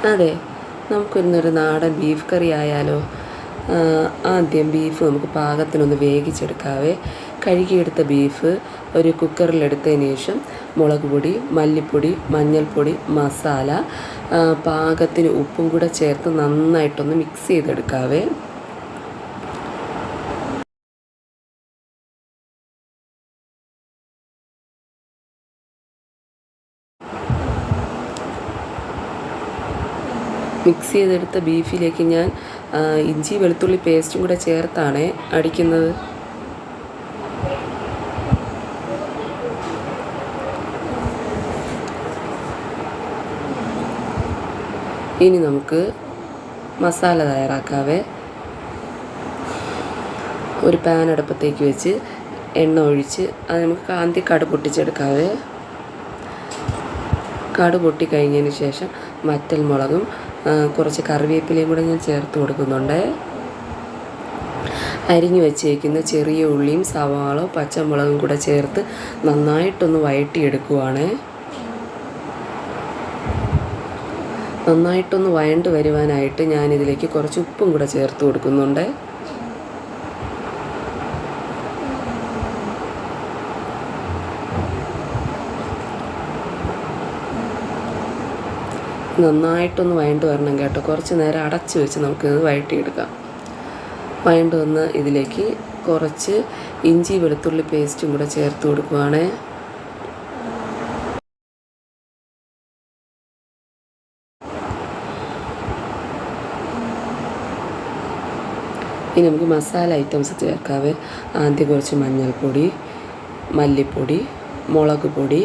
അതെ, നമുക്കിന്നൊരു നാടൻ ബീഫ് കറി ആയാലോ? ആദ്യം ബീഫ് നമുക്ക് പാകത്തിനൊന്ന് വേവിച്ചെടുക്കാവേ. കഴുകിയെടുത്ത ബീഫ് ഒരു കുക്കറിലെടുത്തതിന് ശേഷം മുളക് പൊടി, മല്ലിപ്പൊടി, മഞ്ഞൾപ്പൊടി, മസാല, പാകത്തിന് ഉപ്പും കൂടെ ചേർത്ത് നന്നായിട്ടൊന്ന് മിക്സ് ചെയ്തെടുക്കാവേ. മിക്സ് ചെയ്തെടുത്ത ബീഫിലേക്ക് ഞാൻ ഇഞ്ചി വെളുത്തുള്ളി പേസ്റ്റും കൂടെ ചേർത്താണ് അടിക്കുന്നത്. ഇനി നമുക്ക് മസാല തയ്യാറാക്കാവേ. ഒരു പാൻ അടുപ്പത്തേക്ക് വെച്ച് എണ്ണ ഒഴിച്ച് അത് നമുക്ക് ആദ്യം കടുക് പൊട്ടിച്ചെടുക്കാവേ. കടുക് പൊട്ടി കഴിഞ്ഞതിന് ശേഷം വറ്റൽ മുളകും കുറച്ച് കറിവേപ്പിലയും കൂടെ ഞാൻ ചേർത്ത് കൊടുക്കുന്നുണ്ട്. അരിഞ്ഞു വെച്ചേക്കുന്ന ചെറിയ ഉള്ളിയും സവാള പച്ചമുളകും കൂടെ ചേർത്ത് നന്നായിട്ടൊന്ന് വഴറ്റിയെടുക്കുവാണ്. നന്നായിട്ടൊന്ന് വഴണ്ട് വരുവാനായിട്ട് ഞാനിതിലേക്ക് കുറച്ച് ഉപ്പും കൂടെ ചേർത്ത് കൊടുക്കുന്നുണ്ട്. നന്നായിട്ടൊന്ന് വഴണ്ട് വരണം കേട്ടോ. കുറച്ച് നേരം അടച്ച് വെച്ച് നമുക്കിത് വഴറ്റിയെടുക്കാം. വഴണ്ട് വന്ന് ഇതിലേക്ക് കുറച്ച് ഇഞ്ചി വെളുത്തുള്ളി പേസ്റ്റും കൂടെ ചേർത്ത് കൊടുക്കുവാണ്. ഇനി നമുക്ക് മസാല ഐറ്റംസ് ചേർക്കാവേ. ആദ്യം കുറച്ച് മഞ്ഞൾപ്പൊടി, മല്ലിപ്പൊടി, മുളക് പൊടി,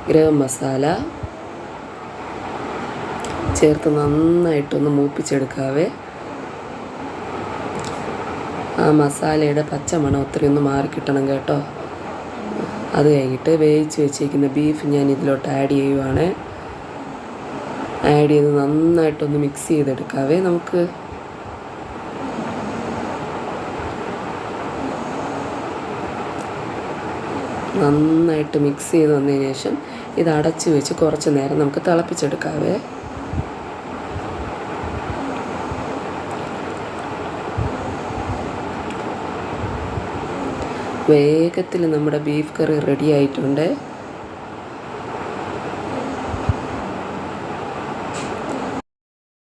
ഗരം മസാല ചേർത്ത് നന്നായിട്ടൊന്ന് മൂപ്പിച്ചെടുക്കാവേ. ആ മസാലയുടെ പച്ചമണം ഒത്തിരി ഒന്ന് മാറിക്കിട്ടണം കേട്ടോ. അത് കഴിഞ്ഞിട്ട് വേവിച്ച് വെച്ചേക്കുന്ന ബീഫ് ഞാൻ ഇതിലോട്ട് ആഡ് ചെയ്യുവാണ്. ആഡ് ചെയ്ത് നന്നായിട്ടൊന്ന് മിക്സ് ചെയ്തെടുക്കാവേ. നമുക്ക് നന്നായിട്ട് മിക്സ് ചെയ്ത് വന്നതിന് ശേഷം ഇത് അടച്ച് വെച്ച് കുറച്ച് നേരം നമുക്ക് തിളപ്പിച്ചെടുക്കാവേ. വേഗത്തിൽ നമ്മുടെ ബീഫ് കറി റെഡി ആയിട്ടുണ്ട്.